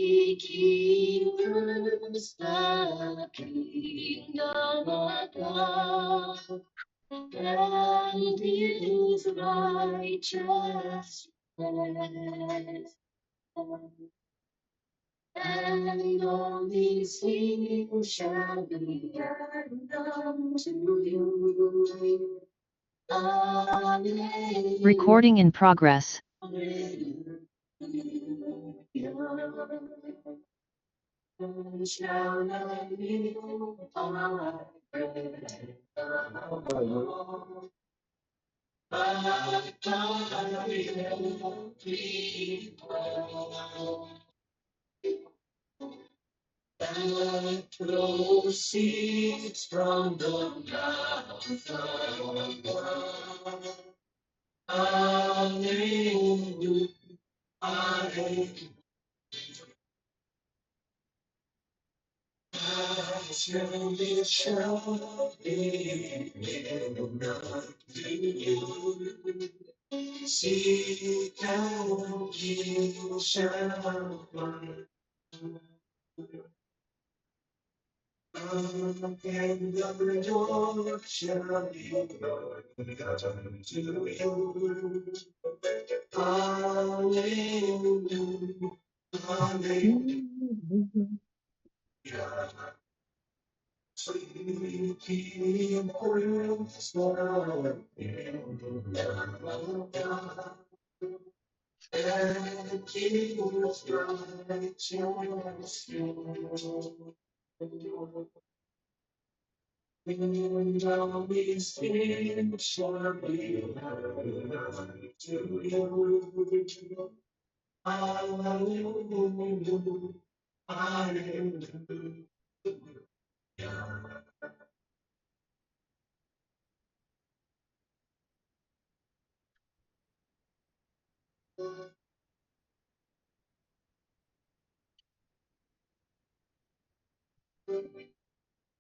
Seeking first the kingdom of God and His righteousness, and all these things shall be added unto you. Amen. Recording in progress. Shall not be our bread, but that proceeds from the mouth of God. Alleluia. Alleluia. It shall be given unto you. Seek and you shall find. And the Lord shall be unto you. Hallelujah. Hallelujah. Seeking first the kingdom of God and His righteousness, and all these things shall be added unto you. Hallelujah. Hallelujah.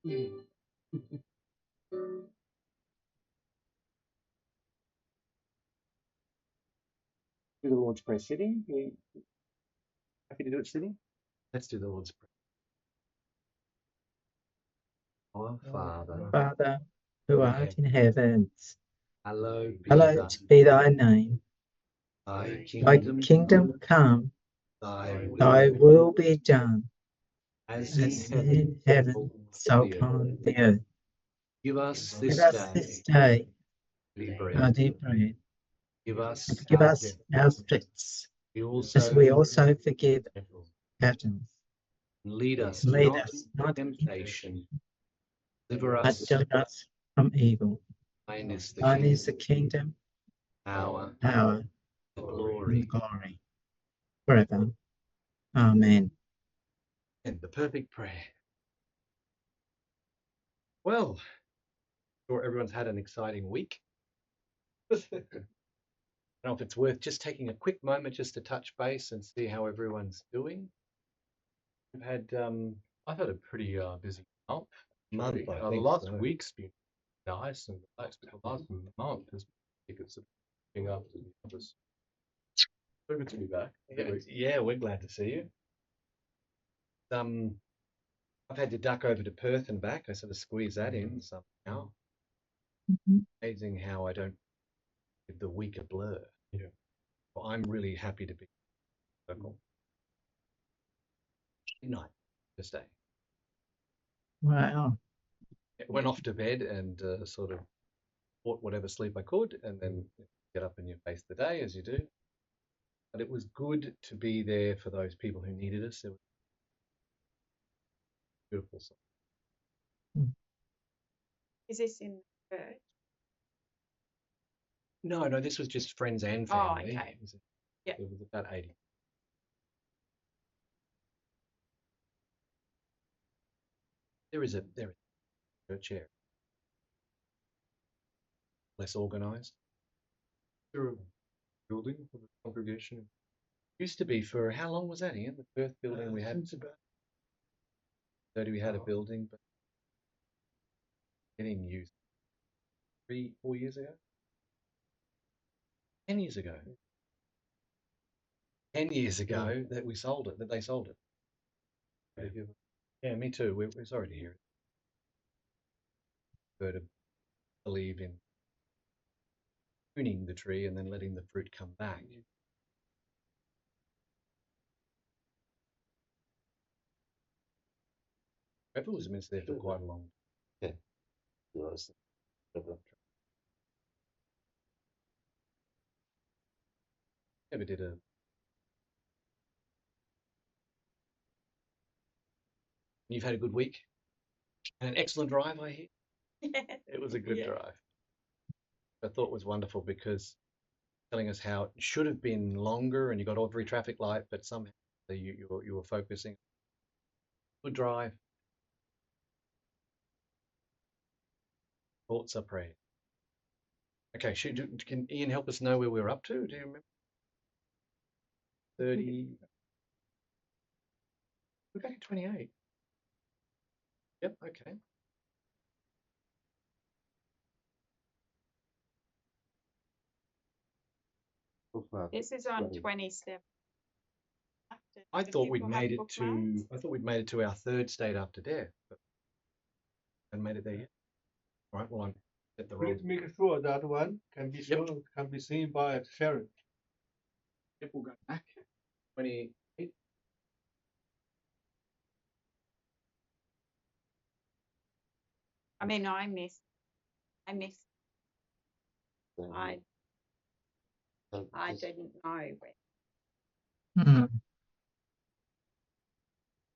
Do the Lord's Prayer sitting. You happy to do it sitting? Let's do the Lord's Prayer. Our Father, Father, who art in heavens, hallowed hallowed be thy name. thy Thy kingdom come, thy will be done, as as in heaven, in heaven, so upon the earth. Give us Give this us this day day our bread. daily bread, Give and us forgive us our debts, as we also forgive our debtors. lead us Lead not us into not into temptation. Deliver but us. deliver us from evil. Thine is Thine is the kingdom, power, power, the and glory, glory, forever. Amen. and the perfect prayer. Well, sure everyone's had an exciting week. I don't know if it's worth just taking a quick moment just to touch base and see how everyone's doing. I've had a pretty busy month. The last week's been nice and relaxed, but the last month has been picking up to the others. So good to be back. Yeah, we're glad to see you. I've had to duck over to Perth and back. I sort of squeeze that in somehow. Amazing how I don't give the week a blur. Yeah. Well, I'm really happy to be local. Midnight this day. Wow. Went off to bed and sort of bought whatever sleep I could, and then get up and you face the day as you do. But it was good to be there for those people who needed us. It was beautiful. Is this in church? No, this was just friends and Oh, family. okay. It was, Yeah. it was about 80. There is a church area, less organised. There a building for the congregation. Used to be for how long was that, Ian? The Perth building we had. Since about 30 we had a building, but getting used 3-4 years ago. 10 years ago. 10 years ago that we sold it, that they sold it. Yeah, me too. We're sorry to hear it. Prefer to believe in pruning the tree and then letting the fruit come back. Trevor was minister there for quite a long time. Yeah. Never did a. You've had a good week and an excellent drive, I hear. It was a good drive. I thought it was wonderful because telling us how it should have been longer and you got every traffic light, but somehow you were focusing. Good drive. Thoughts are prayers. Okay, can Ian help us know where we're up to? Do you remember? 30. We're back at 28. Yep, okay. This is on 27. I thought we'd made it to our third state after death, but I haven't made it there yet. All right, well, I'm at the wrong. Please make sure that one can be shown, can be seen by Sharon. Yep, we'll go back. 28. I mean, I missed. I didn't know where. Hmm.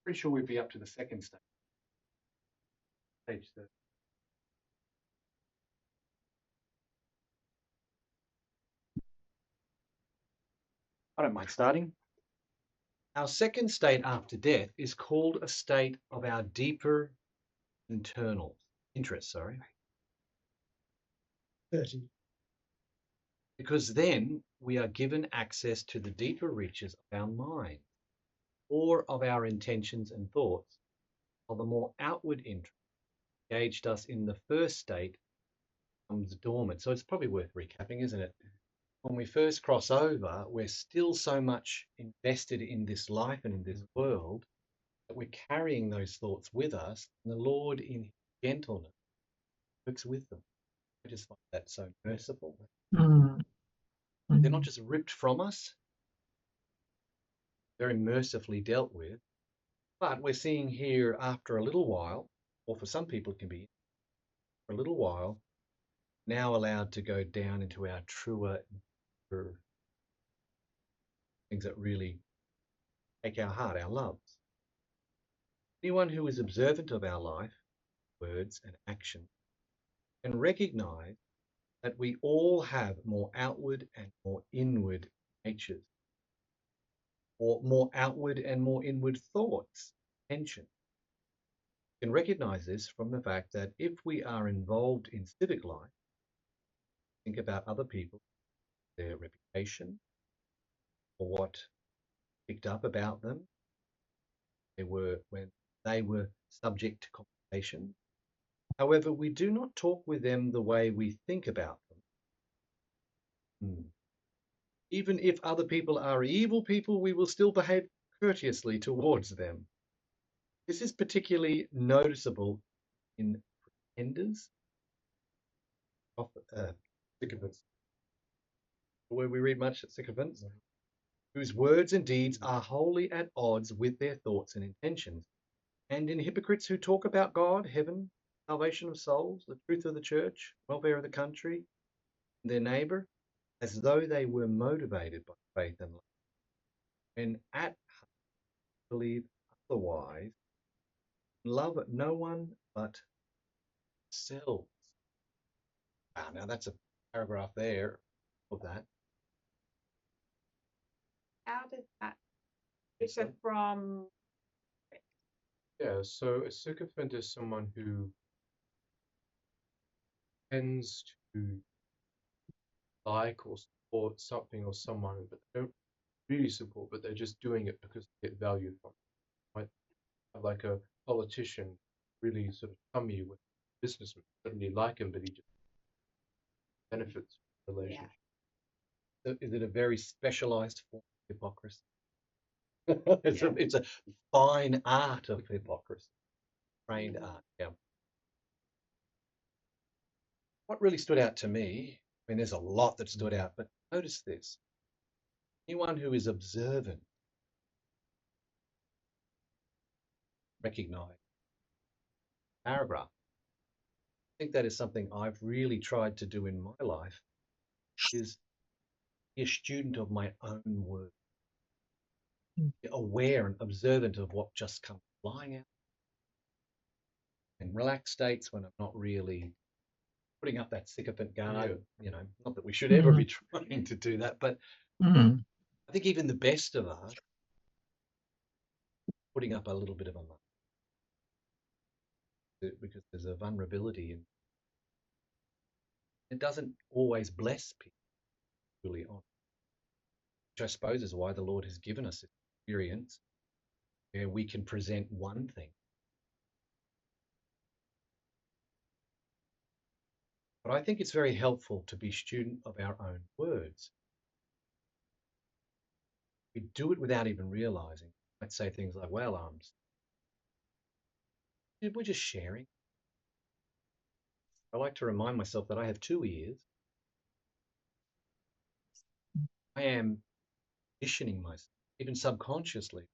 Pretty sure we'd be up to the second stage. Stage 30. I don't mind starting. Our second state after death is called a state of our deeper internal interest, 30. Because then we are given access to the deeper reaches of our mind or of our intentions and thoughts, while the more outward interest engaged us in the first state becomes dormant. So it's probably worth recapping, isn't it? When we first cross over, we're still so much invested in this life and in this world that we're carrying those thoughts with us, and the Lord in his gentleness works with them. I just find that so merciful. Hmm. They're not just ripped from us, very mercifully dealt with, but we're seeing here after a little while, or for some people it can be for a little while, now allowed to go down into our truer things that really take our heart, our loves. Anyone who is observant of our life, words and action, can recognize that we all have more outward and more inward natures, or more outward and more inward thoughts, tension. You can recognize this from the fact that if we are involved in civic life, think about other people, their reputation, or what picked up about them when they were subject to conversation. However, we do not talk with them the way we think about them. Even if other people are evil people, we will still behave courteously towards them. This is particularly noticeable in pretenders, sycophants, where we read much at sycophants, whose words and deeds are wholly at odds with their thoughts and intentions, and in hypocrites who talk about God, heaven, salvation of souls, the truth of the church, welfare of the country, and their neighbour, as though they were motivated by faith and love. When at heart believe otherwise, love no one but themselves. Wow, now that's a paragraph there of that. How did that differ from Yeah, so a sycophant is someone who tends to like or support something or someone, but they don't really support, but they're just doing it because they get value from it. Right? Like a politician really sort of tummy with a businessman. Doesn't really like him, but he just benefits from the relationship. So is it a very specialized form of hypocrisy? Yeah. It's a fine art of hypocrisy, trained art. Yeah. What really stood out to me, I mean, there's a lot that stood out, but notice this. Anyone who is observant, recognize paragraph. I think that is something I've really tried to do in my life, is be a student of my own words, be aware and observant of what just comes flying out. In relaxed states when I'm not really putting up that sycophant guard, not that we should ever be trying to do that, but Mm. I think even the best of us putting up a little bit of a mask because there's a vulnerability and it doesn't always bless people really on, which I suppose is why the Lord has given us this experience where we can present one thing. But I think it's very helpful to be student of our own words. We do it without even realizing. I'd say things like, well, we're just sharing. I like to remind myself that I have 2 ears. I am conditioning myself, even subconsciously.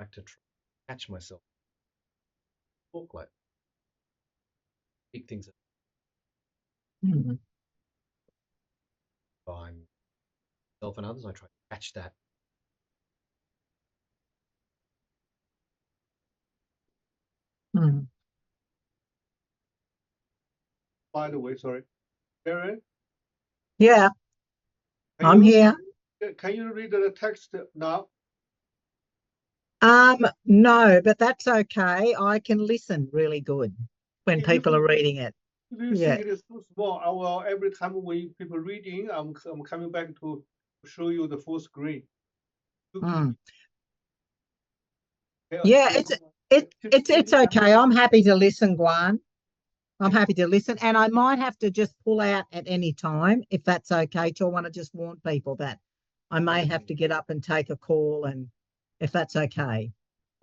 I like to catch myself, talk like, speak things Mm. by myself and others. I try to catch that. Mm. By the way, sorry, Karen, Yeah, can I'm you here. can you read the text now? No, but that's okay. I can listen really good when If people you- are reading it. If you Yeah. think it is too small, I will every time when people reading, I'm coming back to show you the full screen. Mm. Okay, Yeah, it's okay. I'm happy to listen, Guan. I'm happy to listen, and I might have to just pull out at any time if that's okay. So I want to just warn people that I may have to get up and take a call, and if that's okay.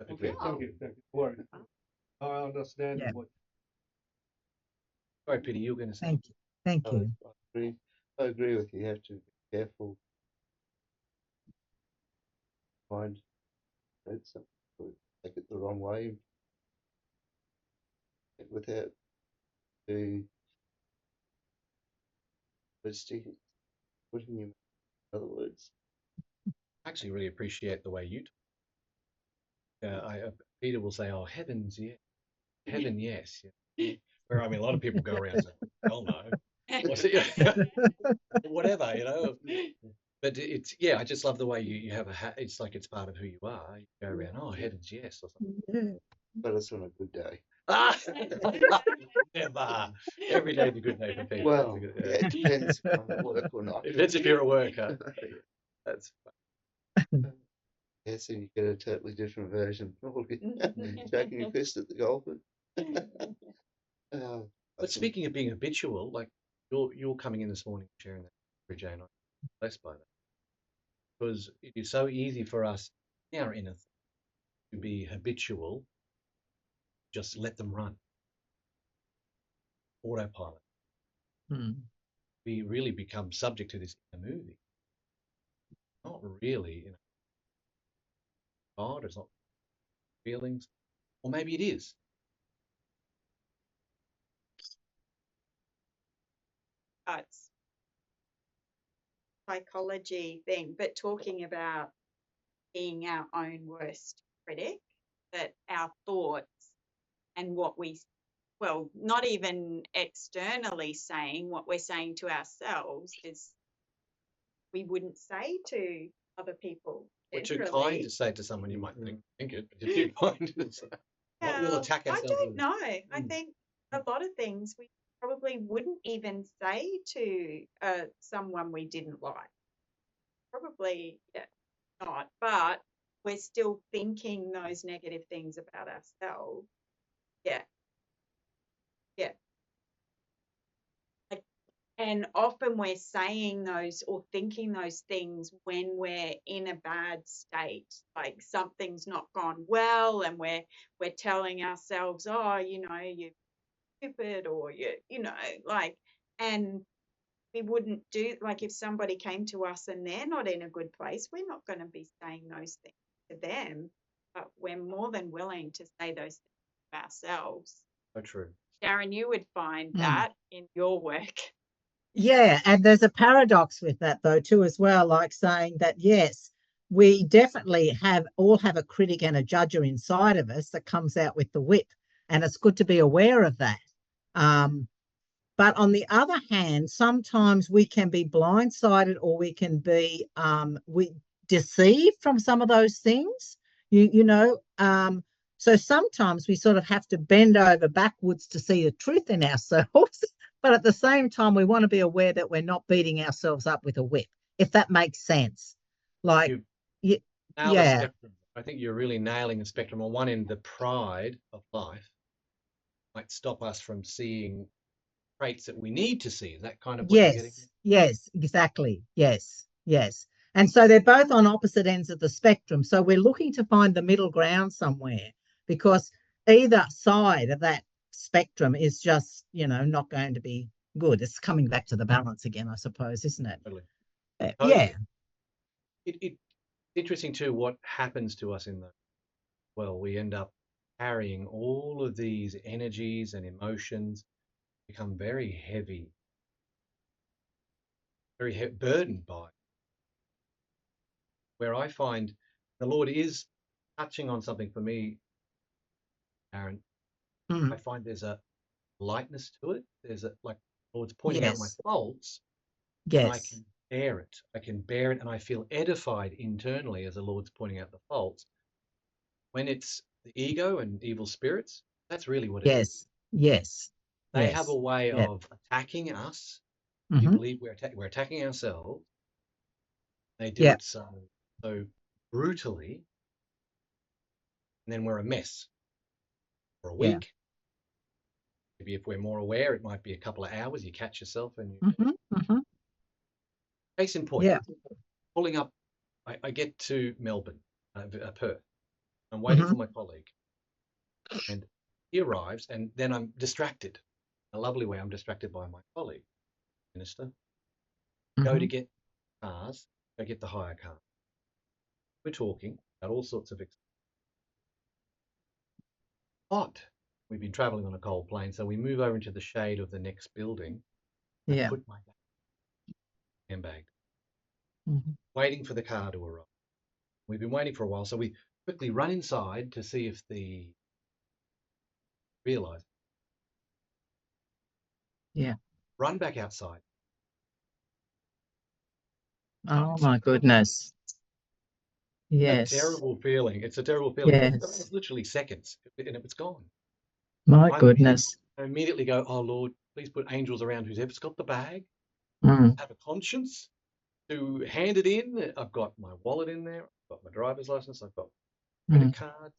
Okay, thank you. Word. I understand Yeah. what. Sorry, Peter, you were going to say. Thank you. I agree with you. You have to be careful. Mind read something, take it the wrong way without the honesty putting you. In other words, I actually really appreciate the way you talk. Peter will say, "Oh, heavens, yeah, heaven, yes." Yeah. Where I mean, a lot of people go around saying, "Hell no," what's it? Whatever, But I just love the way you have a hat. It's like it's part of who you are. You go around, "Oh, heavens, yes," or something. but it's on a good day. Ah, never. Every day's a good day for Peter. Well, yeah, it depends if I'm at work or not. Depends if you're at work, huh? That's Yeah, so you get a totally different version, probably shaking your fist at the golfer. But speaking of being habitual, like you're coming in this morning sharing that, Jane, I'm blessed by that, because it is so easy for us in our inner to be habitual, just let them run, autopilot. We really become subject to this inner movie. Not really, God, it's not feelings, or maybe it is. It's psychology thing, but talking about being our own worst critic, that our thoughts and what not even externally saying, what we're saying to ourselves is we wouldn't say to other people. We're too Generally. kind to say to someone you might think it, but you're too kind to say. We'll attack I ourselves. don't know. I think a lot of things we probably wouldn't even say to someone we didn't like. Probably not, but we're still thinking those negative things about ourselves. Yeah. Yeah. And often we're saying those or thinking those things when we're in a bad state, like something's not gone well, and we're telling ourselves, oh, you're stupid, or like, and we wouldn't do, like, if somebody came to us and they're not in a good place, we're not going to be saying those things to them, but we're more than willing to say those things to ourselves. So true. Sharon, you would find that in your work. Yeah, and there's a paradox with that though too as well, like saying that yes, we definitely all have a critic and a judger inside of us that comes out with the whip, and it's good to be aware of that. But on the other hand, sometimes we can be blindsided, or we can be deceived from some of those things. So sometimes we sort of have to bend over backwards to see the truth in ourselves. But at the same time, we want to be aware that we're not beating ourselves up with a whip, if that makes sense. Like, Nail the yeah, spectrum. I think you're really nailing the spectrum. On one end, the pride of life might stop us from seeing traits that we need to see. Is that kind of what you're getting at? yes, exactly. Yes. And so they're both on opposite ends of the spectrum. So we're looking to find the middle ground somewhere, because either side of that spectrum is just, not going to be good. It's coming back to the balance again, I suppose, isn't it? Totally. Yeah. It's interesting too what happens to us in the, well, we end up carrying all of these energies and emotions, become very heavy, burdened by. Where I find the Lord is touching on something for me, Aaron. I find there's a lightness to it. There's like the Lord's pointing out my faults, and I can bear it. I can bear it, and I feel edified internally as the Lord's pointing out the faults. When it's the ego and evil spirits, that's really what it is. They have a way of attacking us. We believe we're attacking ourselves. They do it so brutally, and then we're a mess for a week. Maybe if we're more aware, it might be a couple of hours. You catch yourself, and case in point, pulling up. I get to Melbourne, Perth. I'm waiting for my colleague, and he arrives, and then I'm distracted. In a lovely way, I'm distracted by my colleague, minister. Go to get cars. Go get the hire car. We're talking about all sorts of. But we've been traveling on a cold plane, so we move over into the shade of the next building. I put my handbag, waiting for the car to arrive. We've been waiting for a while, so we quickly run inside to see if the realize. Run back outside. Oh my goodness. A terrible feeling. It's a terrible feeling. It's literally seconds, and it's gone. My goodness. I immediately go, oh Lord, please put angels around whoever's got the bag. Have a conscience to hand it in. I've got my wallet in there. I've got my driver's license. I've got credit cards.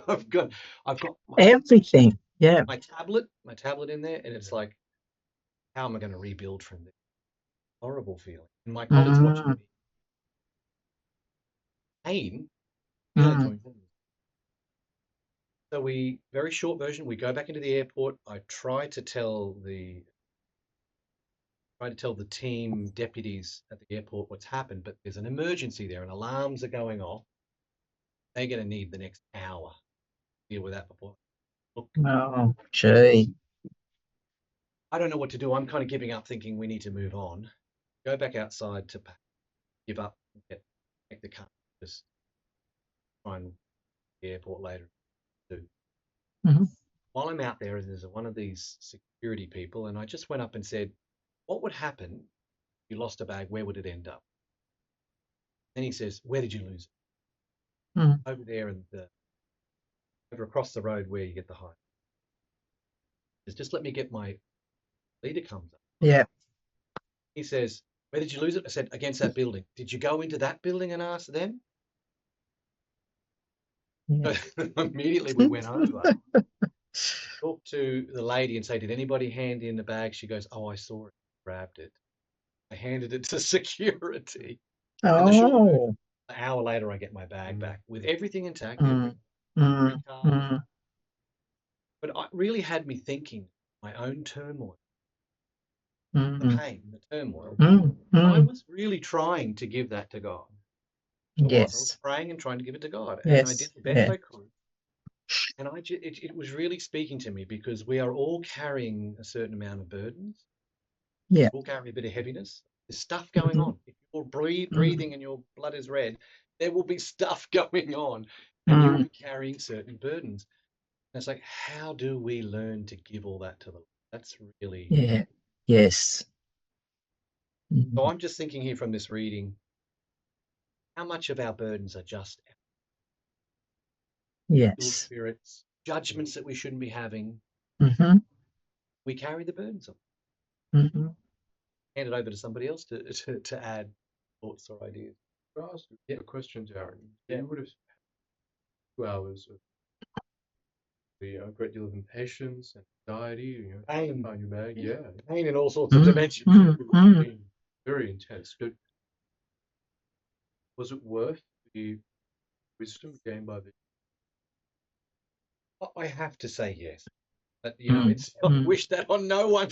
I've got everything. My tablet in there, and it's like, how am I going to rebuild from this horrible feeling? And my colleague's watching me. Pain. So very short version, we go back into the airport. I try to tell the team deputies at the airport what's happened, but there's an emergency there and alarms are going off. They're going to need the next hour to deal with that before. Look, oh, gee. I don't know what to do. I'm kind of giving up, thinking we need to move on. Go back outside to give up and take the car. Just try and the airport later. While I'm out there, there's one of these security people, and I just went up and said, what would happen you lost a bag, where would it end up? Then he says, where did you lose it? Mm. Over there over across the road where you get the high. He says, just let me get my leader comes up. Yeah. He says, where did you lose it? I said, against that building. Did you go into that building and ask them? Yeah. Immediately we went over, talked to the lady and say, did anybody hand in the bag? She goes, oh, I saw it, grabbed it. I handed it to security. And the short Oh. an hour later, I get my bag back with everything intact, Mm. every Mm. card. Mm. But it really had me thinking my own turmoil, the Mm. pain, the turmoil. Mm. I Mm. was really trying to give that to God. I was Yes. praying and trying to give it to God, and I did Yes. the best Yeah. I could. And it was really speaking to me because we are all carrying a certain amount of burdens. Yeah. We all carry a bit of heaviness. There's stuff going on. If you're breathing and your blood is red, there will be stuff going on, and you will be carrying certain burdens. And it's like, how do we learn to give all that to the Lord? That's really. Yeah. Yes. So I'm just thinking here from this reading, how much of our burdens are just evil Yes. spirits, judgments that we shouldn't be having. Mm-hmm. We carry the burdens of. Mm-hmm. Hand it over to somebody else to add thoughts or ideas. Can I ask a question, Darren? Yeah. You would have 2 hours of a great deal of impatience, anxiety, Pain. find your bag. Yeah, Pain in all sorts of dimensions. been very intense. But was it worth the wisdom gained by the? I have to say yes. But Mm. I wish that on no one.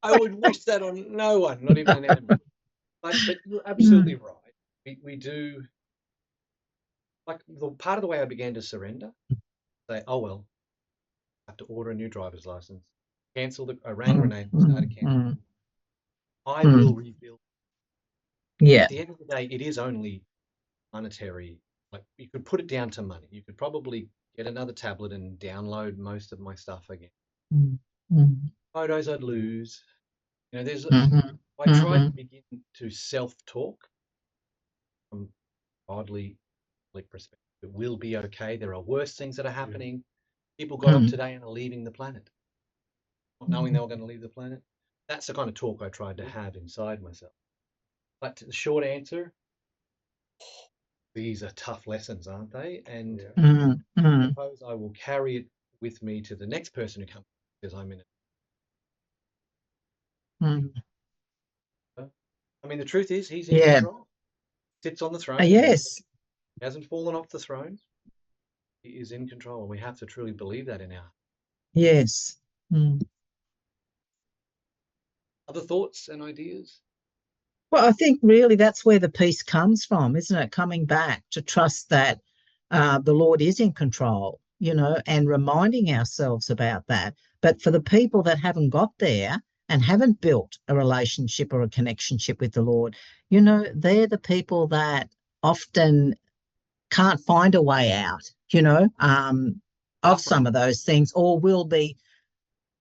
I would wish that on no one, not even an enemy. But you're absolutely right. We do, like, the part of the way I began to surrender, say, oh well, I have to order a new driver's license. I rang Renee and started cancelling. I will rebuild. Yeah. At the end of the day, it is only monetary. Like, you could put it down to money. You could probably get another tablet and download most of my stuff again. Photos I'd lose. I tried to begin to self-talk from godly perspective. It will be okay. There are worse things that are happening. People got up today and are leaving the planet, not knowing they were going to leave the planet. That's the kind of talk I tried to have inside myself. But the short answer, these are tough lessons, aren't they? And I suppose I will carry it with me to the next person who comes, because I'm in it. I mean, the truth is, he's in control. Sits on the throne. Yes. He hasn't fallen off the throne. He is in control, and we have to truly believe that in our. Yes. Other thoughts and ideas? Well, I think really that's where the peace comes from, isn't it? Coming back to trust that the Lord is in control, and reminding ourselves about that. But for the people that haven't got there and haven't built a relationship or a connectionship with the Lord, they're the people that often can't find a way out, of some of those things, or will be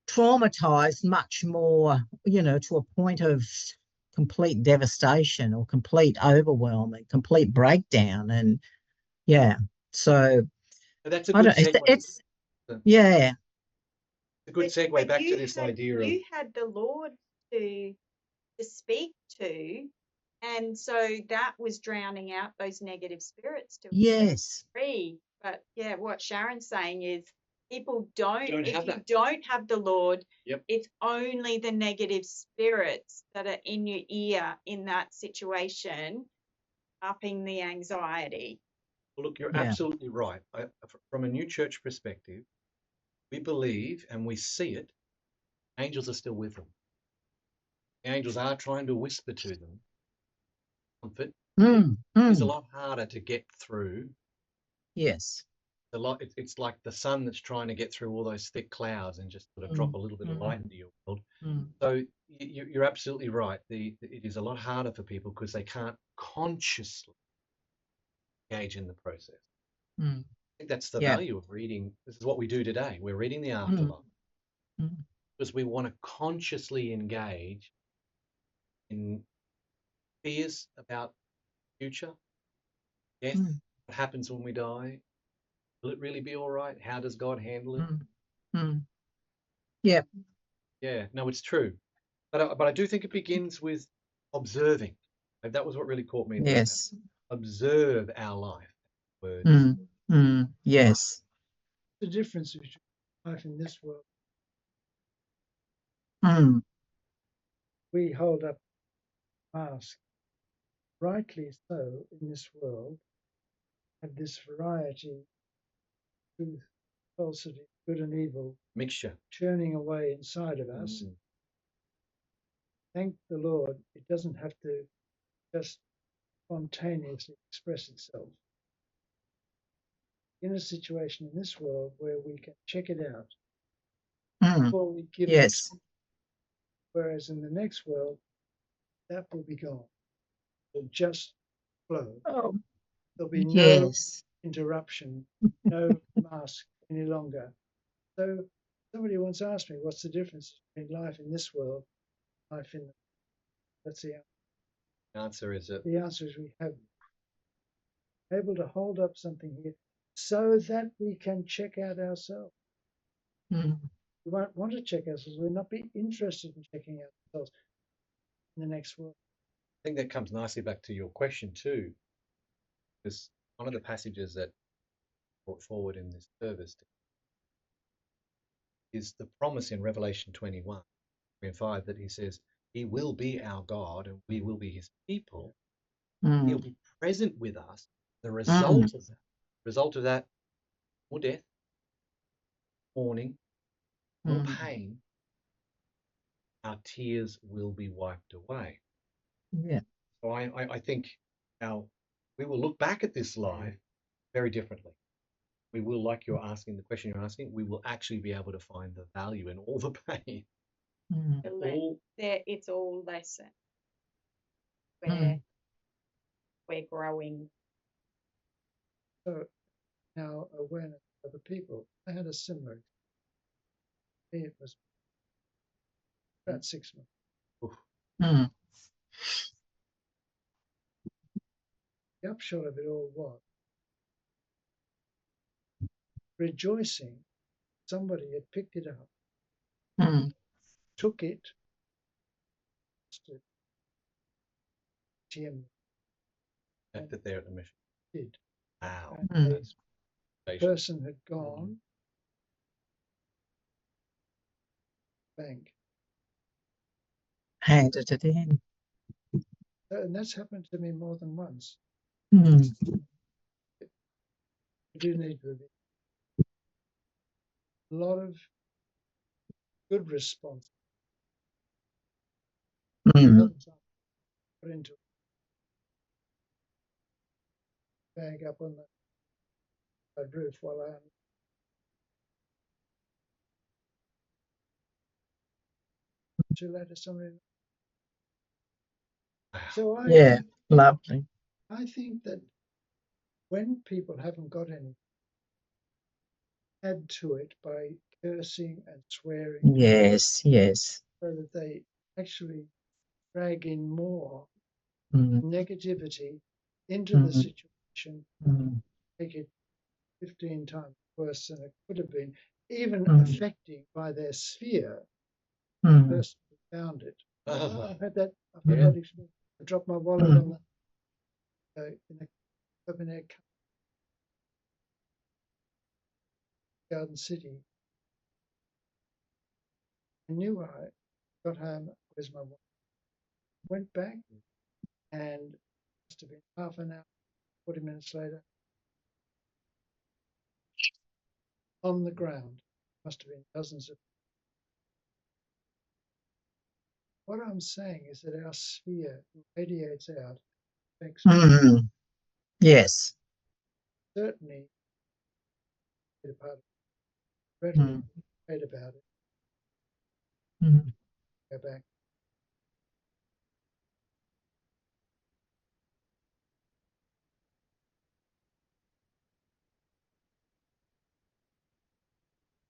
traumatized much more, to a point of complete devastation or complete overwhelm and complete breakdown. And so that's a I good don't. segue. It's yeah. A good segue back to this idea of. You had the Lord to speak to, and so that was drowning out those negative spirits to Yes. free. But what Sharon's saying is people don't if have you that. don't have the Lord, Yep. it's only the negative spirits that are in your ear in that situation, upping the anxiety. Well, look, you're absolutely right. From a new church perspective, we believe and we see it. Angels are still with them. The angels are trying to whisper to them comfort. It's a lot harder to get through. Yes. It's like the sun that's trying to get through all those thick clouds and just sort of drop a little bit of light into your world. So you're absolutely right. It is a lot harder for people because they can't consciously engage in the process. I think that's the value of reading. This is what we do today. We're reading the Afterlife because we want to consciously engage in fears about the future, death, Mm. what happens when we die? Will it really be all right? How does God handle it? Mm. Mm. Yep. Yeah, no, it's true. But I do think it begins with observing. And that was what really caught me. Yes. Observe our life. Words. Mm. Mm. Yes. The difference between life in this world. Mm. We hold up masks, rightly so, in this world, have this variety, truth, falsity, good and evil, Mixture. churning away inside of us. Mm. Thank the Lord, it doesn't have to just spontaneously express itself. In a situation in this world where we can check it out Mm. before we give Yes. it, whereas in the next world, that will be gone. It'll just flow. Oh, There'll be no yes. interruption, no mask any longer. So somebody once asked me, what's the difference between life in this world, life in the, that's the Answer is that the answer is we have able to hold up something here so that we can check out ourselves. Mm. We won't want to check ourselves. We'll not be interested in checking out ourselves in the next world. I think that comes nicely back to your question too, because one of the passages that brought forward in this service is the promise in Revelation 21 and 5 that he says, he will be our God and we will be his people. He'll Mm. be present with us. The Mm. result of that, more death, mourning, more Mm. pain, our tears will be wiped away. Yeah. So I think we will look back at this life very differently. We will, like you're asking, the question you're asking, we will actually be able to find the value in all the pain. Mm. It's all lesson where Mm. we're growing. So now awareness of other people. I had a similar, it was about 6 months. Oof. Mm. The upshot of it all was rejoicing somebody had picked it up, Mm. took it, to TM Left it there at the mission. did. Wow. And Mm. the person had gone, bank. Handed it in. And that's happened to me more than once. Mm. I do need to be a lot of good response. Mm. Other time, put into a bag up on the roof while I'm too late to somebody. Wow. So Yeah. Lovely. I think that when people haven't got any, add to it by cursing and swearing, Yes. Yes. so that they actually drag in more Mm. negativity into the Mm. situation, Mm. make it 15 times worse than it could have been, even Mm. affecting by their sphere the Mm. person who found it. I've had that Yeah. experience. I dropped my wallet Mm. on the in the open air Garden City. I knew I got home. Where's my wallet? Went back, and must have been half an hour, 40 minutes later, on the ground. Must have been dozens of. What I'm saying is that our sphere radiates out, affects Mm. Yes. certainly a part of it, readily Mm. read about it, Mm. go back.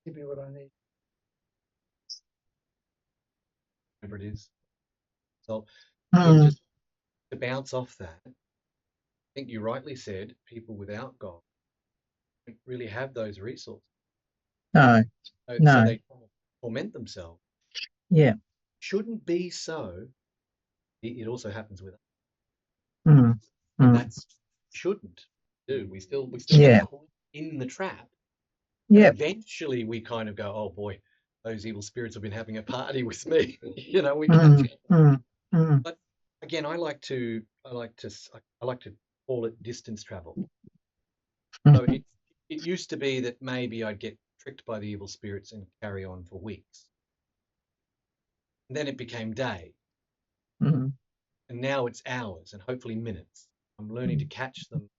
Give me what I need. Whatever it is. So But just to bounce off that, I think you rightly said people without God don't really have those resources. No. So No. they torment themselves. Yeah. Shouldn't be so. It also happens with us. Mm. And Mm. that's shouldn't do. We still Yeah. get caught in the trap. Yeah. Eventually we kind of go, oh boy, those evil spirits have been having a party with me. You know, we Mm. Mm. Mm. But again, I like to call it distance travel. So Mhm. it used to be that maybe I'd get tricked by the evil spirits and carry on for weeks. And then it became day, Mhm. and now it's hours and hopefully minutes. I'm learning to catch them,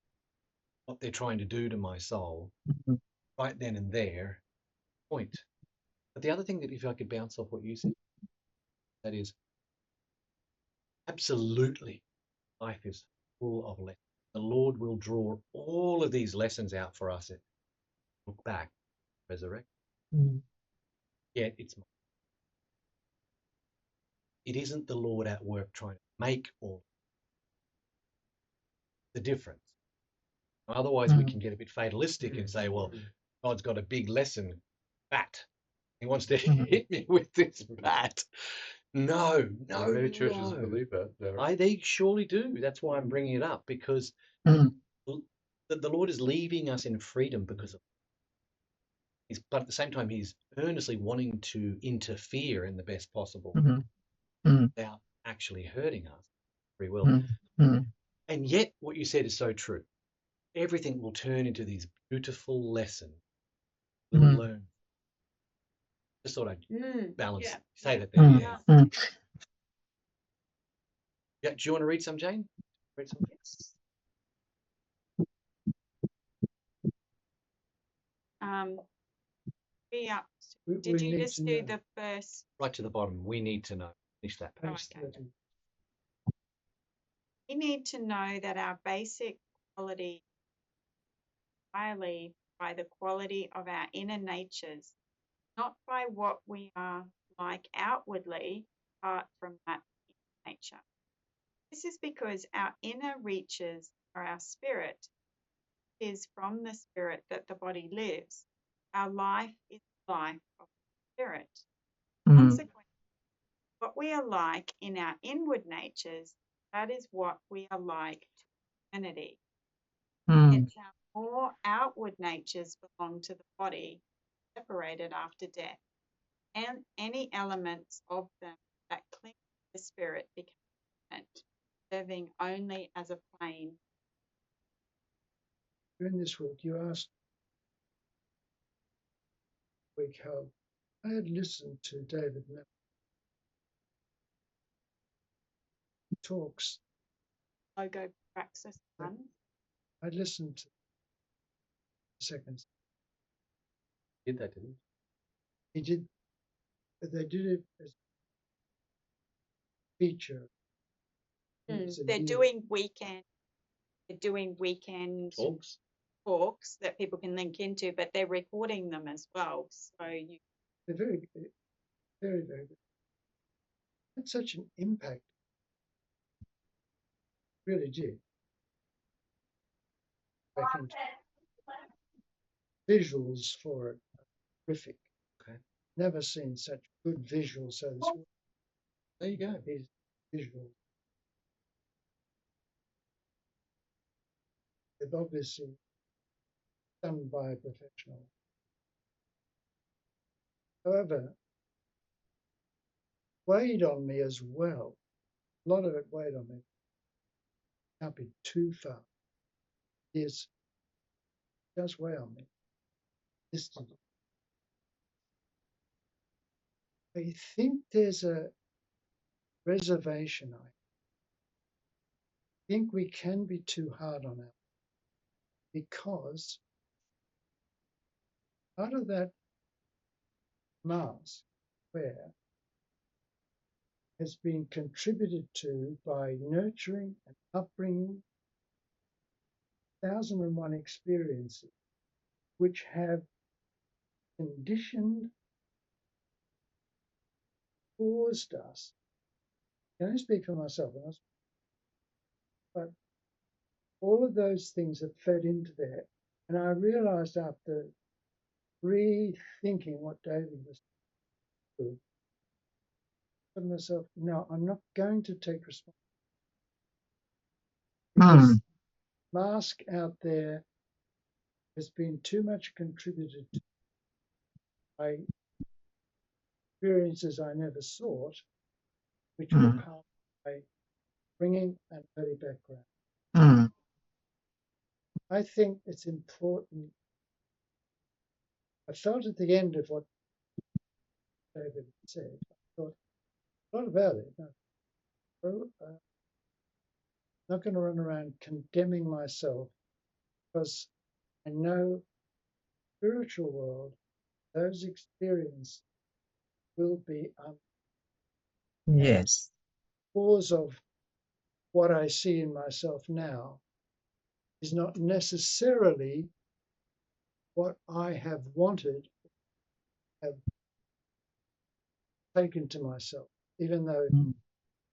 what they're trying to do to my soul, Mhm. right then and there. Point. But the other thing that if I could bounce off what you said, that is absolutely life is full of lessons. The Lord will draw all of these lessons out for us and look back, resurrect. Mm. Yet it isn't the Lord at work trying to make all the difference. Otherwise, we can get a bit fatalistic and say, well, God's got a big lesson, bat. He wants to hit me with this bat. No. Many churches no. believe that. Derek. They surely do. That's why I'm bringing it up, because Mm. the Lord is leaving us in freedom because of but at the same time, he's earnestly wanting to interfere in the best possible Mhm. Mm. without actually hurting us. Free will. Mm. Mm. And yet, what you said is so true. Everything will turn into these beautiful lessons we'll Mm. learn. Just thought I'd balance, Yeah. say that there. Mm. Yeah. Mm. Yeah. Do you want to read some, Jane? Read some? Be up. We Did you need just to do know. the first? Right to the bottom. We need to know. Finish that page. Page okay. 30. We need to know that our basic quality highly by the quality of our inner natures, not by what we are like outwardly, apart from that nature. This is because our inner reaches are our spirit. It is from the spirit that the body lives. Our life is the life of the spirit. Mm. Consequently, what we are like in our inward natures, that is what we are like to humanity. Mm. It's our more outward natures belong to the body, separated after death, and any elements of them that cling to the spirit become permanent, serving only as a plane. During this week, you asked week how I had listened to David Mapp talks. Logo praxis one. I listened to the second. Did that, didn't He did, but they did it as a feature. It's a They're year. doing weekend. They're doing weekend Talks. talks that people can link into, but they're recording them as well. So you They're very, very, very good. Had such an impact. Really did. Back into visuals for it. Terrific. Okay. Never seen such good visuals. So this There you go. is visuals. They've obviously done by a professional. However, weighed on me as well. A lot of it weighed on me. Can't be too far. Yes, it does weigh on me. Distant. I think there's a reservation. I think we can be too hard on it because part of that mask where has been contributed to by nurturing and upbringing 1001 experiences which have conditioned, caused us can only speak for myself, but all of those things have fed into there. And I realized after rethinking what David was doing, I said to myself, no, I'm not going to take responsibility because mask out there has been too much contributed to by experiences I never sought, which were part of my bringing an early background. I think it's important. I felt at the end of what David said, I thought a lot about it. Not going to run around condemning myself because I know spiritual world, those experiences will be Yes. cause of what I see in myself now is not necessarily what I have wanted, have taken to myself, even though it's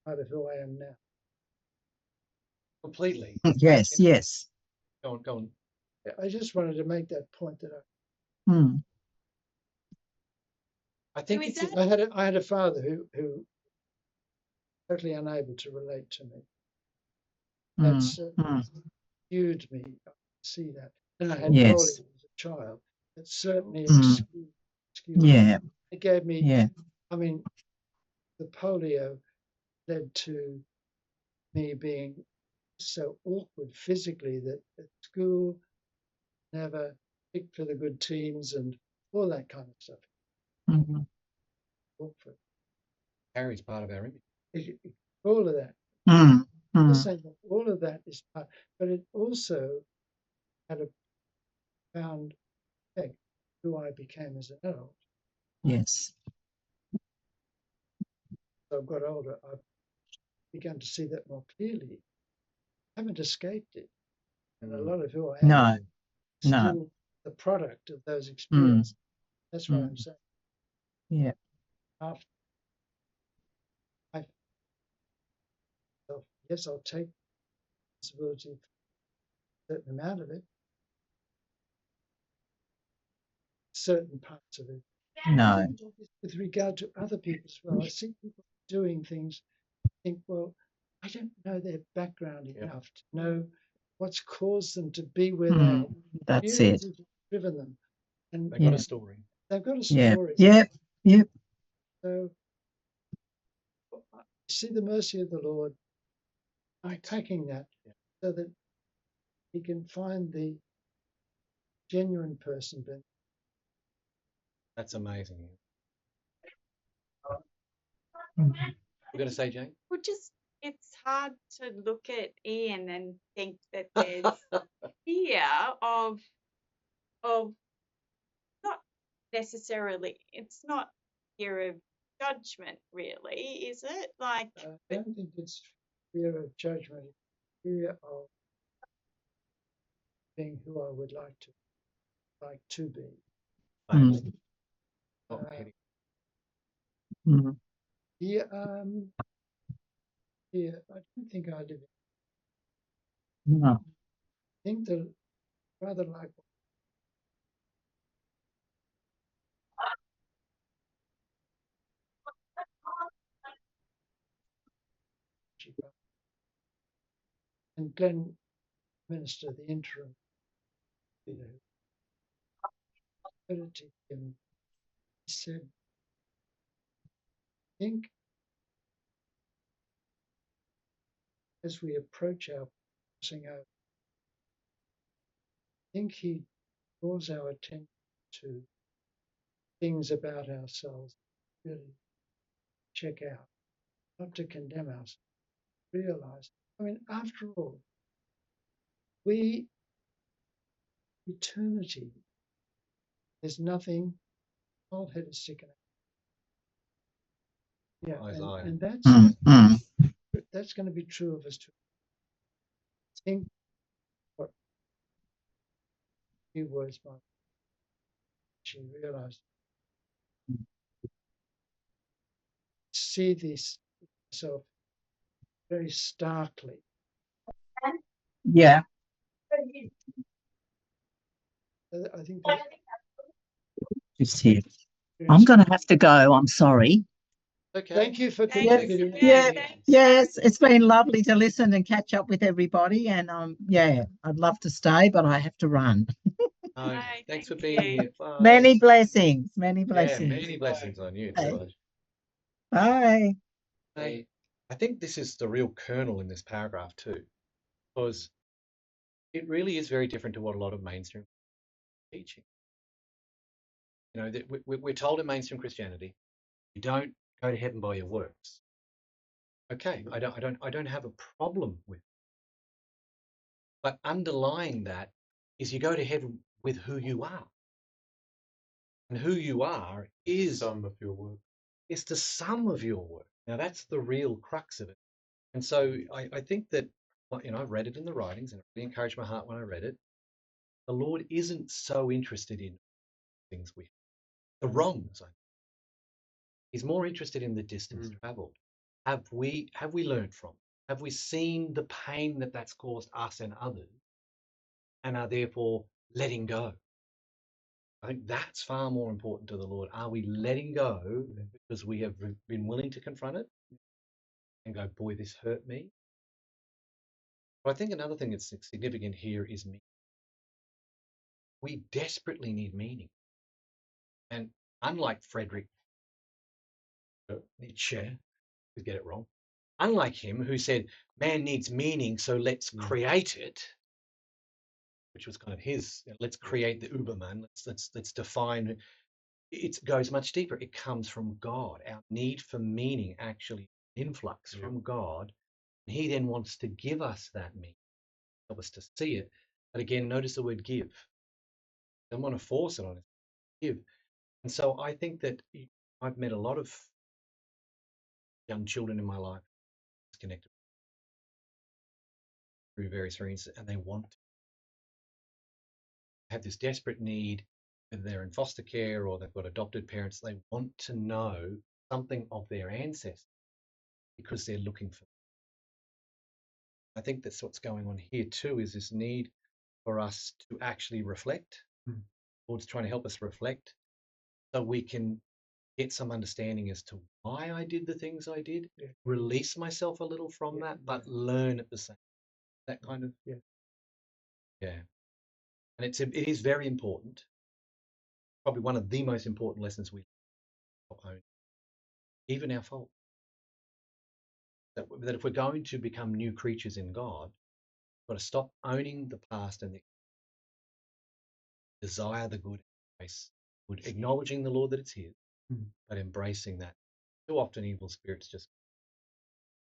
part of who I am now. Completely. Yes, yes. Go on. I just wanted to make that point that I think So is it's that- I had a father who totally unable to relate to me. That's skewed me. I see that. And I had Yes. polio as a child. It certainly skewed Yeah. me. It gave me, Yeah. I mean, the polio led to me being so awkward physically that at school, never picked for the good teams and all that kind of stuff. Awkward. Harry's part of our image. All of that. Mm. Saying that all of that is part, but it also had a profound effect who I became as an adult. Yes. As I've got older, I've begun to see that more clearly. I haven't escaped it. And a lot of who I am is still the product of those experiences. That's what I'm saying. Yeah. After yes, I'll take responsibility for a certain amount of it, certain parts of it. No. With regard to other people as well, I see people doing things, think, well, I don't know their background enough to know what's caused them to be where they are. That's it. Driven them. And They've got a story. They've got a story. Yep. So I see the mercy of the Lord unpacking that so that he can find the genuine person. That's amazing. We're going to say, Jane? Well, it's hard to look at Ian and think that there's fear of not necessarily, it's not fear of judgment, really, is it? Like, I don't think it's fear of judgment, it's fear of being who I would like to be. Yeah, I don't think I live. No. I think that rather like and Glenn Minister, the interim, credited him. He said, I think as we approach our passing out, I think he draws our attention to things about ourselves, really check out, not to condemn ourselves, realize. I mean, after all, eternity, there's nothing, whole head is sticking out. Yeah, and that's going to be true of us too. I think what few words might she realized. See this self very starkly. Yeah. I think that Just here. I'm going to have to go. I'm sorry. Okay. thank you for Thanks. contributing. Yeah. Thanks. Yes, it's been lovely to listen and catch up with everybody. And yeah, I'd love to stay, but I have to run. No, Bye, thanks for thank being you. here. Bye. Many blessings. Many Yeah, blessings. many blessings on you Okay. too. Bye. I think this is the real kernel in this paragraph too, because it really is very different to what a lot of mainstream teaching. You know, that we're told in mainstream Christianity, you don't go to heaven by your works. Okay, I don't have a problem with it. But underlying that is you go to heaven with who you are. And who you are is Some of your work. it's the sum of your work. Now that's the real crux of it. And so I think that, you know, I've read it in the writings and it really encouraged my heart when I read it. The Lord isn't so interested in things the wrongs. He's more interested in the distance traveled. Have we learned from? Have we seen the pain that that's caused us and others, and are therefore letting go? I think that's far more important to the Lord. Are we letting go because we have been willing to confront it and go, boy, this hurt me? But I think another thing that's significant here is meaning. We desperately need meaning. And unlike Friedrich Nietzsche, to get it wrong, unlike him who said, man needs meaning, so let's create it, which was kind of his, let's create the Uberman, let's define. It goes much deeper. It comes from God. Our need for meaning actually influx from God. And he then wants to give us that meaning, help us to see it. But again, notice the word give. Don't want to force it on us. Give. And so I think that I've met a lot of young children in my life connected through various reasons, and they want to have this desperate need, whether they're in foster care or they've got adopted parents, they want to know something of their ancestors because they're looking for. I think that's what's going on here too, is this need for us to actually reflect. Lord's trying to help us reflect so we can get some understanding as to why I did the things I did, release myself a little from that, but learn at the same. That kind of yeah. And it is very important. Probably one of the most important lessons we own, even our fault. That if we're going to become new creatures in God, we've got to stop owning the past and desire the good, acknowledging the Lord that it's His, but embracing that. Too often, evil spirits just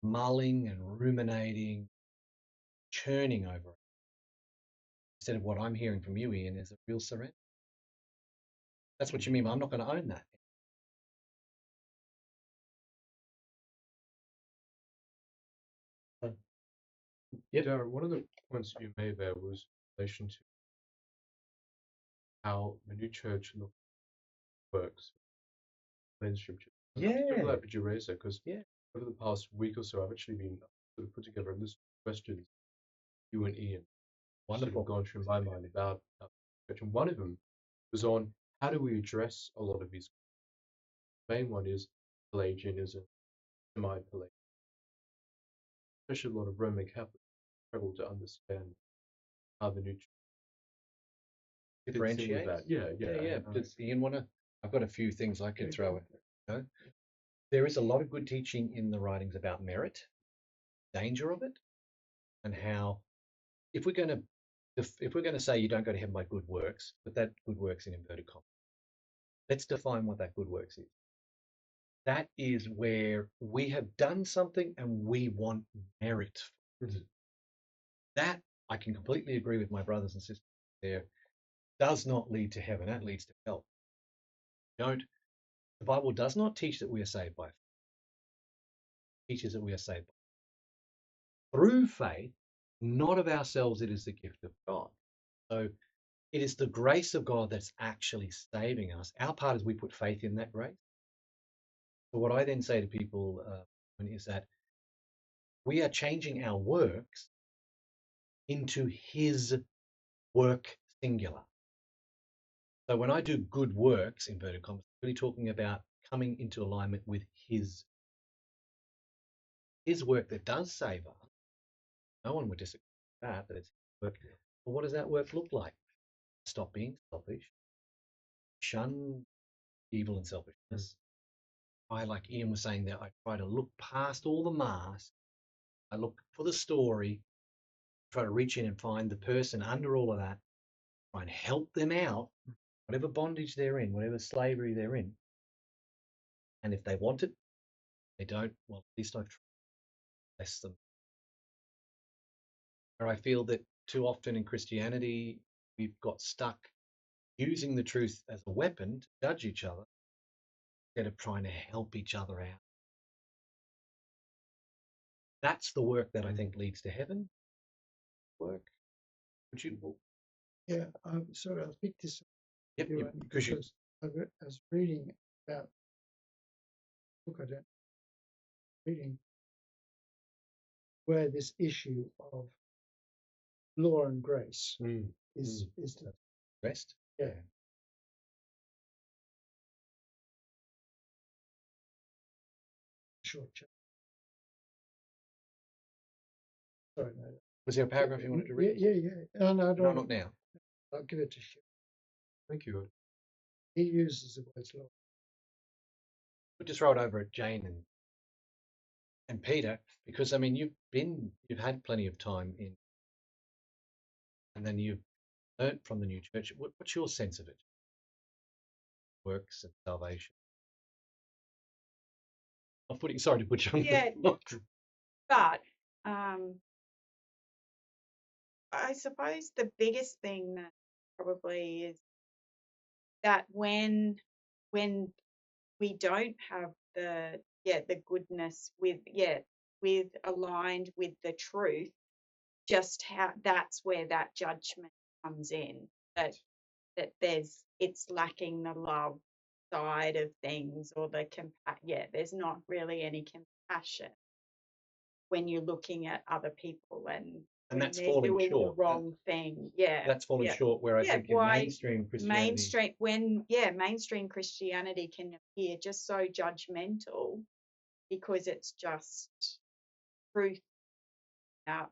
mulling and ruminating, churning over it. Instead of what I'm hearing from you, Ian, is a real surrender. That's what you mean. I'm not going to own that. Yeah, Darren, one of the points you made there was in relation to how the new church works, mainstream church. I'm glad that you raised that because over the past week or so, I've actually been sort of put together a list of questions you and Ian sort of gone through my mind about church, and one of them was on how do we address a lot of these. The main one is Pelagianism, semi-Pelagianism. Especially a lot of Roman Catholics struggle to understand how the new church Differentiate that. Yeah. Does Ian want to? I've got a few things I can throw in. You know? There is a lot of good teaching in the writings about merit, danger of it, and how if we're going to say you don't go to heaven by good works, but that good works in inverted commas, let's define what that good works is. That is where we have done something and we want merit. That I can completely agree with my brothers and sisters there. Does not lead to heaven. That leads to hell. The Bible does not teach that we are saved by faith. It teaches that we are saved through faith, not of ourselves. It is the gift of God. So it is the grace of God that's actually saving us. Our part is we put faith in that grace. So what I then say to people is that we are changing our works into his work singular. So when I do good works, inverted commas, I'm really talking about coming into alignment with his work that does save us. No one would disagree with that it's his work. But what does that work look like? Stop being selfish. Shun evil and selfishness. I, like Ian was saying there, I try to look past all the masks. I look for the story, try to reach in and find the person under all of that, try and help them out, whatever bondage they're in, whatever slavery they're in. And if they want it, they don't, well, at least I've tried to bless them. Or I feel that too often in Christianity, we've got stuck using the truth as a weapon to judge each other instead of trying to help each other out. That's the work that I think leads to heaven. Would you? Yeah, I'm sorry, I'll pick this up. Yep, Because I was reading about book I don't reading where this issue of law and grace is the rest. Yeah. Short chat. Sorry, no. Was there a paragraph you wanted to read? Yeah. No, No, not now. I'll give it to Shep. Thank you. He uses the words law. We'll just throw it over at Jane and Peter, because I mean you've had plenty of time in, and then you've learnt from the new church. What's your sense of it? Works and salvation. Sorry to put you on Yeah. the spot. But I suppose the biggest thing that probably is that when we don't have the goodness with aligned with the truth, just how that's where that judgment comes in, that it's lacking the love side of things, or the there's not really any compassion when you're looking at other people and that's they're falling doing short. the wrong thing. Yeah, That's falling short. Where I think in mainstream Christianity, mainstream Christianity can appear just so judgmental because it's just truth out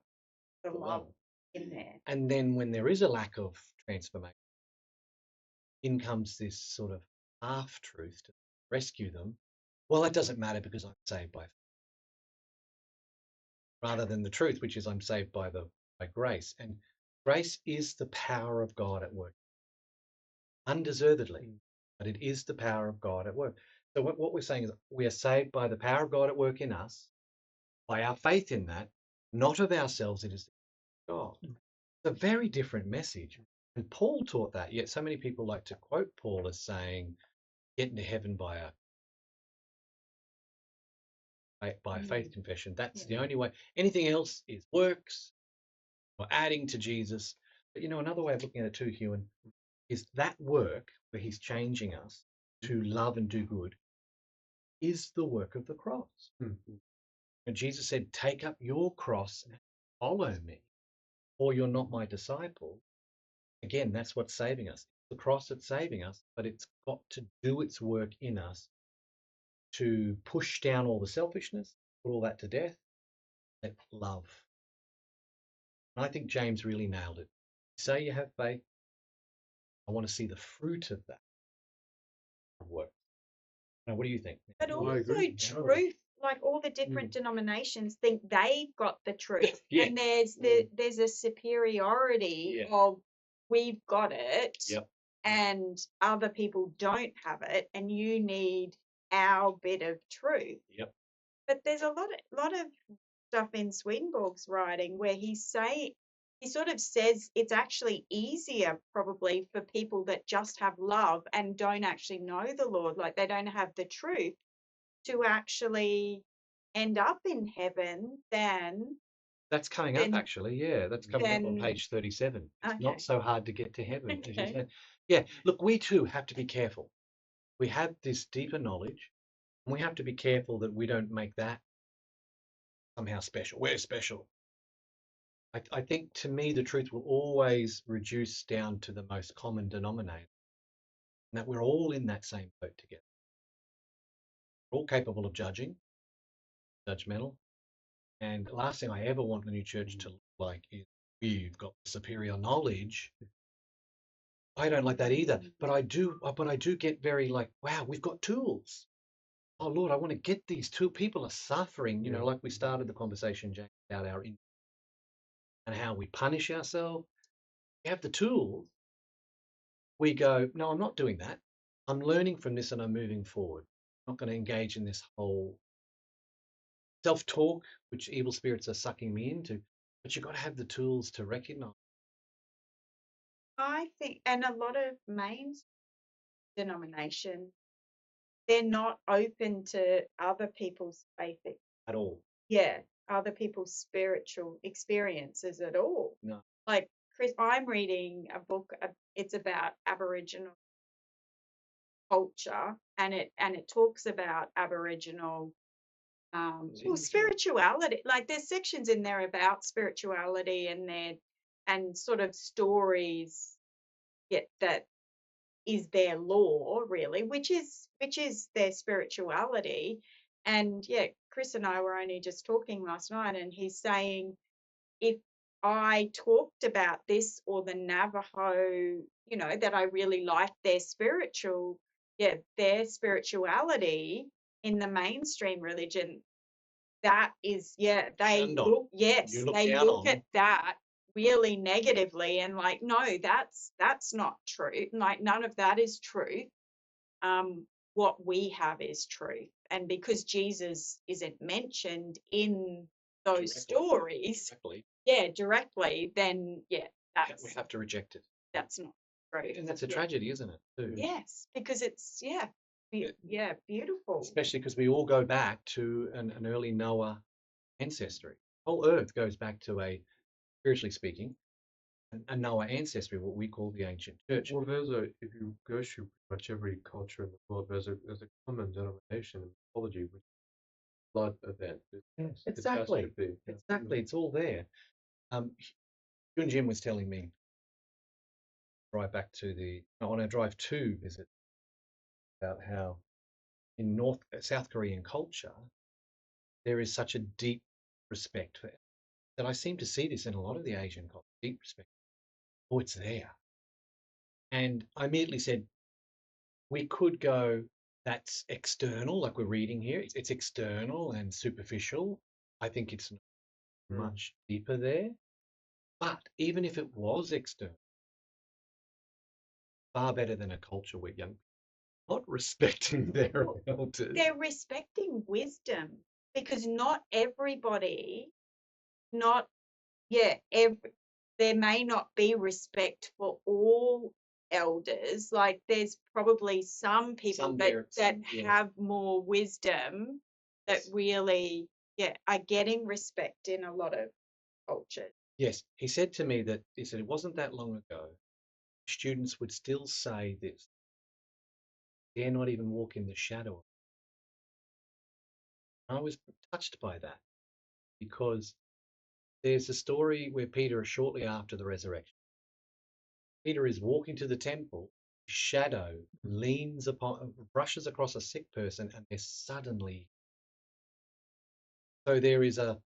the love in there. And then when there is a lack of transformation, in comes this sort of half truth to rescue them. Well, it doesn't matter because I'm saved by faith, rather than the truth, which is I'm saved by grace. And grace is the power of God at work, undeservedly, but it is the power of God at work. So what we're saying is we are saved by the power of God at work in us, by our faith in that, not of ourselves. It is God. It's a very different message. And Paul taught that, yet so many people like to quote Paul as saying, get into heaven by a faith confession. That's the only way. Anything else is works or adding to Jesus. But another way of looking at it too, Hewan, is that work where he's changing us to love and do good is the work of the cross. And Jesus said, take up your cross and follow me, or you're not my disciple. Again, that's what's saving us. The cross that's saving us, but it's got to do its work in us to push down all the selfishness, put all that to death, let love. And I think James really nailed it. Say you have faith. I want to see the fruit of that work. Now, what do you think? But also truth, like all the different denominations think they've got the truth. And there's a superiority of we've got it and other people don't have it, and you need our bit of truth. But there's a lot of stuff in Swedenborg's writing where he sort of says it's actually easier probably for people that just have love and don't actually know the Lord, like they don't have the truth, to actually end up in heaven than... That's coming up, actually. Yeah, that's coming up on page 37. It's not so hard to get to heaven. Okay. Yeah, look, we too have to be careful. We have this deeper knowledge, and we have to be careful that we don't make that somehow special. We're special. I think to me, the truth will always reduce down to the most common denominator, and that we're all in that same boat together. We're all capable of judging, judgmental. And the last thing I ever want the new church to look like is we've got superior knowledge. I don't like that either, but I do get very like, wow, we've got tools. Oh Lord, I want to get these two people are suffering, like we started the conversation, James, about our and how we punish ourselves. We have the tools. We go, no, I'm not doing that. I'm learning from this and I'm moving forward. I'm not going to engage in this whole self-talk, which evil spirits are sucking me into. But you've got to have the tools to recognize. I think, and a lot of main denominations, they're not open to other people's faith, At all. other people's spiritual experiences at all. No. Like Chris, I'm reading a book. It's about Aboriginal culture, and it talks about Aboriginal spirituality. Like there's sections in there about spirituality and sort of stories that is their law, really, which is their spirituality. And Chris and I were only just talking last night, and he's saying, if I talked about this or the Navajo, that I really like their spirituality in the mainstream religion, that is, they look, yes, they look at that really negatively and like, no, that's not true. Like none of that is truth. What we have is truth. And because Jesus isn't mentioned in those stories, directly, then that's, we have to reject it. That's not true. And that's a tragedy, isn't it? Too? Yes, because it's beautiful. Especially because we all go back to an early Noah ancestry. Whole earth goes back to a, spiritually speaking, a Noah ancestry, what we call the ancient church. Well, if you go through pretty much every culture in the world, there's a common denomination in mythology, which is blood event. Yes, exactly. Exactly, it's all there. Jun Jim was telling me, drive back to on our drive to visit, about how in South Korean culture, there is such a deep respect for that. I seem to see this in a lot of the Asian culture, deep respect. Oh, it's there. And I immediately said, we could go, that's external, like we're reading here. It's external and superficial. I think it's much deeper there. But even if it was external, far better than a culture where young people are not respecting their elders. They're respecting wisdom, because not everybody, there may not be respect for all elders. Like there's probably some people that have more wisdom that really are getting respect in a lot of cultures. Yes, he said to me that it wasn't that long ago, students would still say this, dare not even walk in the shadow. I was touched by that, because there's a story where Peter is shortly after the resurrection. Peter is walking to the temple, shadow brushes across a sick person, and they're suddenly. So there is a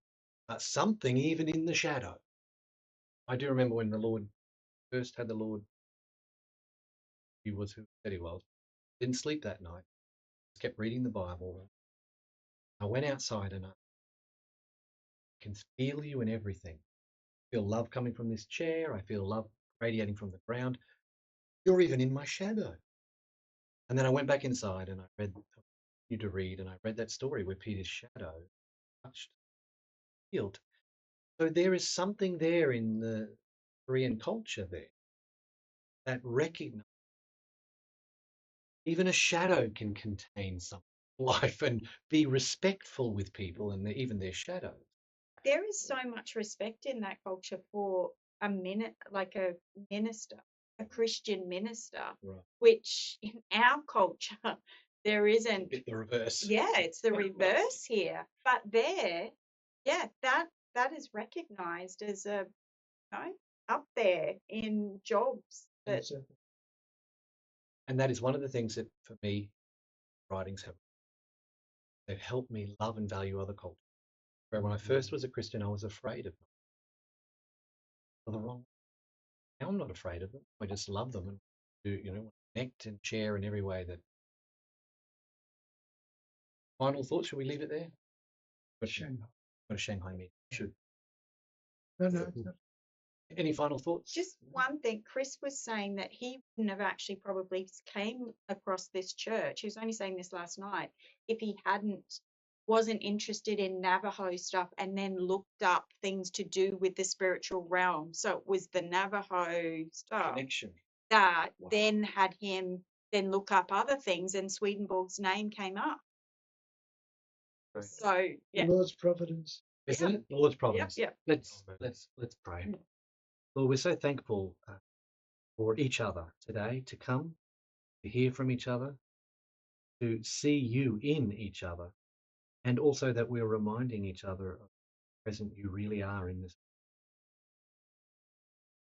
something even in the shadow. I do remember when the Lord first had the Lord. He was who said he was. Didn't sleep that night. Just kept reading the Bible. I went outside and I can feel you in everything. I feel love coming from this chair. I feel love radiating from the ground. You're even in my shadow. And then I went back inside and I continued to read, and I read that story where Peter's shadow touched, healed. So there is something there in the Korean culture there that recognizes even a shadow can contain some life and be respectful with people and even their shadows. There is so much respect in that culture for a minister, a Christian minister, Right. which in our culture there isn't. A bit the reverse. Yeah, it's the reverse here. But there, yeah, that is recognised as a, you know, up there in jobs that Exactly. And that is one of the things that, for me, writings have. They've helped me love and value other cultures. Where when I first was a Christian, I was afraid of them. For the wrong. Now I'm not afraid of them. I just love them and do, connect and share in every way. That final thought. Should we leave it there? Shanghai. Go to Shanghai meeting. Should. No, no. Any final thoughts? just one thing, Chris was saying that he wouldn't have actually probably came across this church. He was only saying this last night if he wasn't interested in Navajo stuff and then looked up things to do with the spiritual realm. So it was the Navajo stuff Connection. that Wow. then had him then look up other things, and Swedenborg's name came up. Right. So yeah, Lord's providence. Isn't it? The Lord's providence. yep. Let's pray. Lord, we're so thankful for each other today, to come, to hear from each other, to see you in each other, and also that we're reminding each other of the present you really are in this.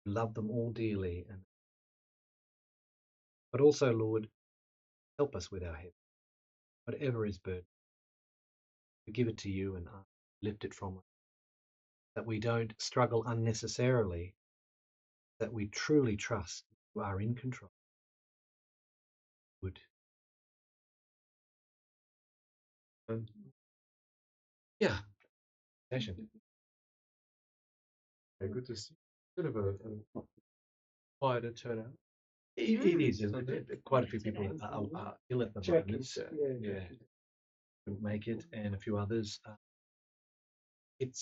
You love them all dearly, but also, Lord, help us with our head. Whatever is burden, we give it to you and lift it from us. That we don't struggle unnecessarily, that we truly trust you are in control. Good. Yeah. Session. Yeah, good to see. Bit of a quieter turnout. It is. Quite a few people are ill at the moment. Yeah. Couldn't make it, and a few others. It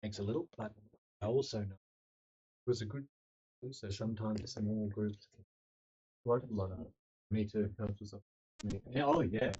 makes a little, but I also know It was a good. so sometimes small groups. Like a lot of Me too. helps us up. Yeah, oh yeah.